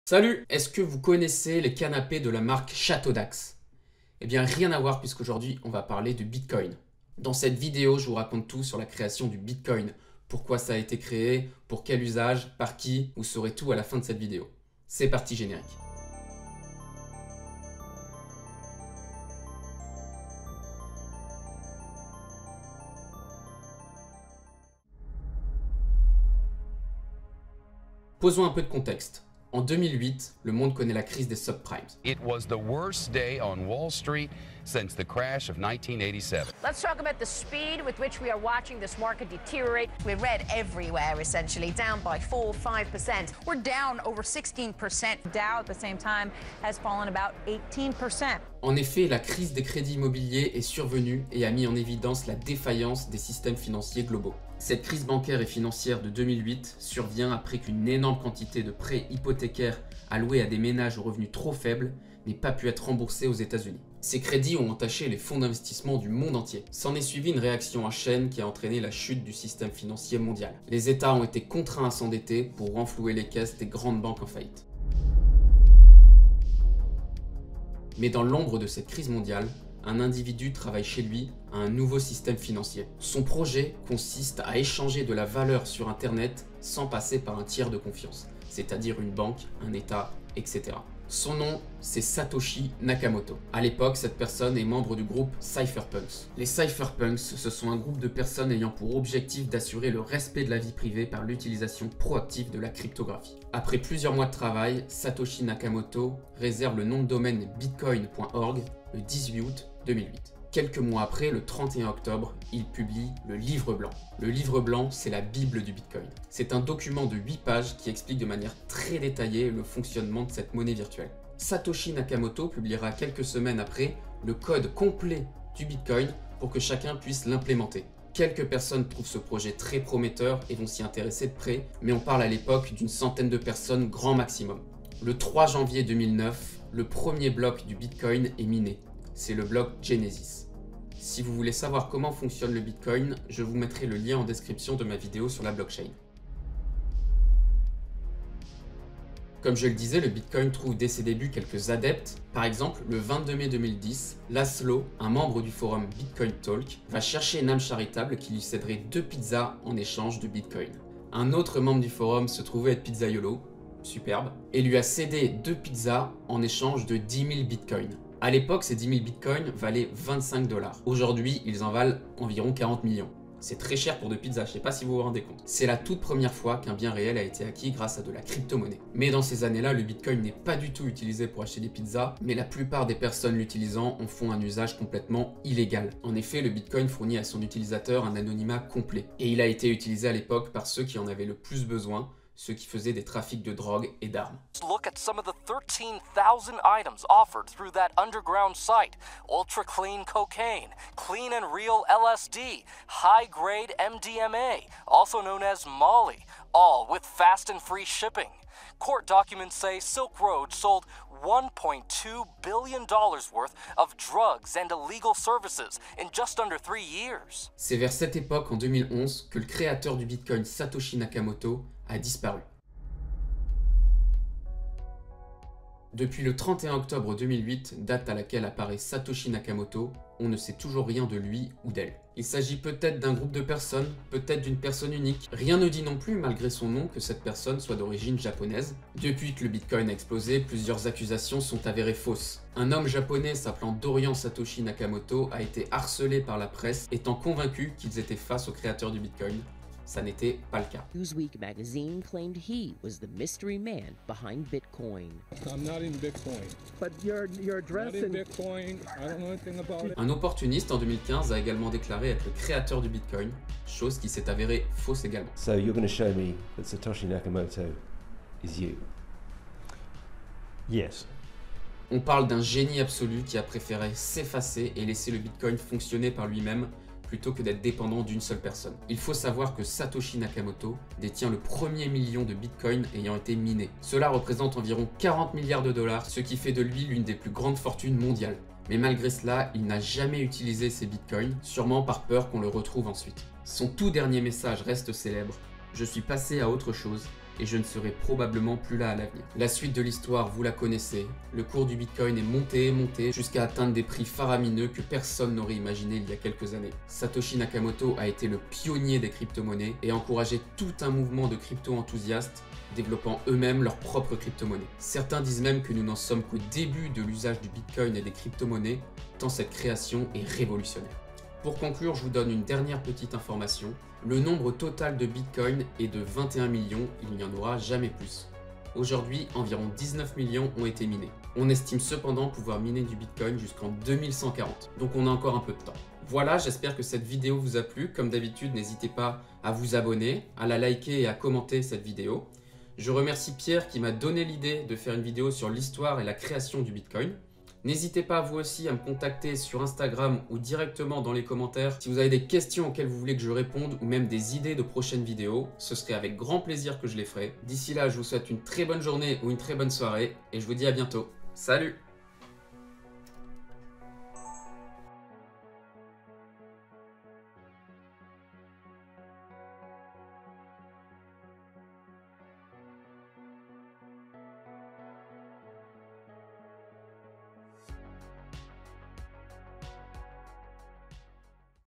Salut! Est-ce que vous connaissez les canapés de la marque Château d'Axe? Eh bien rien à voir puisqu'aujourd'hui on va parler du Bitcoin. Dans cette vidéo je vous raconte tout sur la création du Bitcoin, pourquoi ça a été créé, pour quel usage, par qui, vous saurez tout à la fin de cette vidéo. C'est parti générique. Posons un peu de contexte. En 2008, le monde connaît la crise des subprimes. It was the worst day on Wall Street since the crash of 1987. Let's talk about the speed with which we are watching this market deteriorate. We're red everywhere, essentially, down by 4-5%. We're down over 16%. Dow, at the same time, has fallen about 18%. En effet, la crise des crédits immobiliers est survenue et a mis en évidence la défaillance des systèmes financiers globaux. Cette crise bancaire et financière de 2008 survient après qu'une énorme quantité de prêts hypothécaires alloués à des ménages aux revenus trop faibles n'ait pas pu être remboursés aux États-Unis. Ces crédits ont entaché les fonds d'investissement du monde entier. S'en est suivi une réaction en chaîne qui a entraîné la chute du système financier mondial. Les États ont été contraints à s'endetter pour renflouer les caisses des grandes banques en faillite. Mais dans l'ombre de cette crise mondiale, un individu travaille chez lui à un nouveau système financier. Son projet consiste à échanger de la valeur sur Internet sans passer par un tiers de confiance, c'est-à-dire une banque, un État, etc. Son nom, c'est Satoshi Nakamoto. À l'époque, cette personne est membre du groupe Cypherpunks. Les Cypherpunks, ce sont un groupe de personnes ayant pour objectif d'assurer le respect de la vie privée par l'utilisation proactive de la cryptographie. Après plusieurs mois de travail, Satoshi Nakamoto réserve le nom de domaine bitcoin.org le 18 août 2008. Quelques mois après, le 31 octobre, il publie le Livre Blanc. Le Livre Blanc, c'est la Bible du Bitcoin. C'est un document de 8 pages qui explique de manière très détaillée le fonctionnement de cette monnaie virtuelle. Satoshi Nakamoto publiera quelques semaines après le code complet du Bitcoin pour que chacun puisse l'implémenter. Quelques personnes trouvent ce projet très prometteur et vont s'y intéresser de près, mais on parle à l'époque d'une centaine de personnes grand maximum. Le 3 janvier 2009, le premier bloc du Bitcoin est miné. C'est le bloc Genesis. Si vous voulez savoir comment fonctionne le Bitcoin, je vous mettrai le lien en description de ma vidéo sur la blockchain. Comme je le disais, le Bitcoin trouve dès ses débuts quelques adeptes. Par exemple, le 22 mai 2010, Laszlo, un membre du forum Bitcoin Talk, va chercher une âme charitable qui lui céderait 2 pizzas en échange de Bitcoin. Un autre membre du forum se trouvait être pizzaiolo, superbe, et lui a cédé 2 pizzas en échange de 10 000 Bitcoins. À l'époque, ces 10 000 bitcoins valaient 25 $. Aujourd'hui, ils en valent environ 40 millions. C'est très cher pour 2 pizzas, je sais pas si vous vous rendez compte. C'est la toute première fois qu'un bien réel a été acquis grâce à de la crypto-monnaie. Mais dans ces années-là, le bitcoin n'est pas du tout utilisé pour acheter des pizzas, mais la plupart des personnes l'utilisant en font un usage complètement illégal. En effet, le bitcoin fournit à son utilisateur un anonymat complet. Et il a été utilisé à l'époque par ceux qui en avaient le plus besoin, ceux qui faisaient des trafics de drogue et d'armes. Look at some of the 13,000 items offered through that underground site. Ultra clean cocaine, clean and real LSD, high grade MDMA, also known as Molly, all with fast and free shipping. Court documents say Silk Road sold $1.2 billion worth of drugs and illegal services in just under 3 years. C'est vers cette époque, en 2011, que le créateur du Bitcoin, Satoshi Nakamoto, a disparu. Depuis le 31 octobre 2008, date à laquelle apparaît Satoshi Nakamoto, on ne sait toujours rien de lui ou d'elle. Il s'agit peut-être d'un groupe de personnes, peut-être d'une personne unique. Rien ne dit non plus, malgré son nom, que cette personne soit d'origine japonaise. Depuis que le Bitcoin a explosé, plusieurs accusations sont avérées fausses. Un homme japonais s'appelant Dorian Satoshi Nakamoto a été harcelé par la presse, étant convaincu qu'ils étaient face au créateur du Bitcoin. Ça n'était pas le cas. Newsweek magazine claimed he was the mystery man behind Bitcoin. I'm not in Bitcoin. But your address Not in Bitcoin. I don't know anything about it. Un opportuniste en 2015 a également déclaré être le créateur du Bitcoin, chose qui s'est avérée fausse également. So you're going to show me that Satoshi Nakamoto is you? Yes. On parle d'un génie absolu qui a préféré s'effacer et laisser le Bitcoin fonctionner par lui-même plutôt que d'être dépendant d'une seule personne. Il faut savoir que Satoshi Nakamoto détient le premier million de bitcoins ayant été minés. Cela représente environ 40 milliards de dollars, ce qui fait de lui l'une des plus grandes fortunes mondiales. Mais malgré cela, il n'a jamais utilisé ces bitcoins, sûrement par peur qu'on le retrouve ensuite. Son tout dernier message reste célèbre: « Je suis passé à autre chose et je ne serai probablement plus là à l'avenir. La suite de l'histoire, vous la connaissez. Le cours du Bitcoin est monté et monté jusqu'à atteindre des prix faramineux que personne n'aurait imaginé il y a quelques années. Satoshi Nakamoto a été le pionnier des crypto-monnaies et a encouragé tout un mouvement de crypto-enthousiastes développant eux-mêmes leurs propres crypto-monnaies. Certains disent même que nous n'en sommes qu'au début de l'usage du Bitcoin et des crypto-monnaies, tant cette création est révolutionnaire. Pour conclure, je vous donne une dernière petite information. Le nombre total de Bitcoin est de 21 millions, il n'y en aura jamais plus. Aujourd'hui, environ 19 millions ont été minés. On estime cependant pouvoir miner du Bitcoin jusqu'en 2140, donc on a encore un peu de temps. Voilà, j'espère que cette vidéo vous a plu. Comme d'habitude, n'hésitez pas à vous abonner, à la liker et à commenter cette vidéo. Je remercie Pierre qui m'a donné l'idée de faire une vidéo sur l'histoire et la création du Bitcoin. N'hésitez pas vous aussi à me contacter sur Instagram ou directement dans les commentaires si vous avez des questions auxquelles vous voulez que je réponde ou même des idées de prochaines vidéos. Ce serait avec grand plaisir que je les ferai. D'ici là, je vous souhaite une très bonne journée ou une très bonne soirée et je vous dis à bientôt. Salut!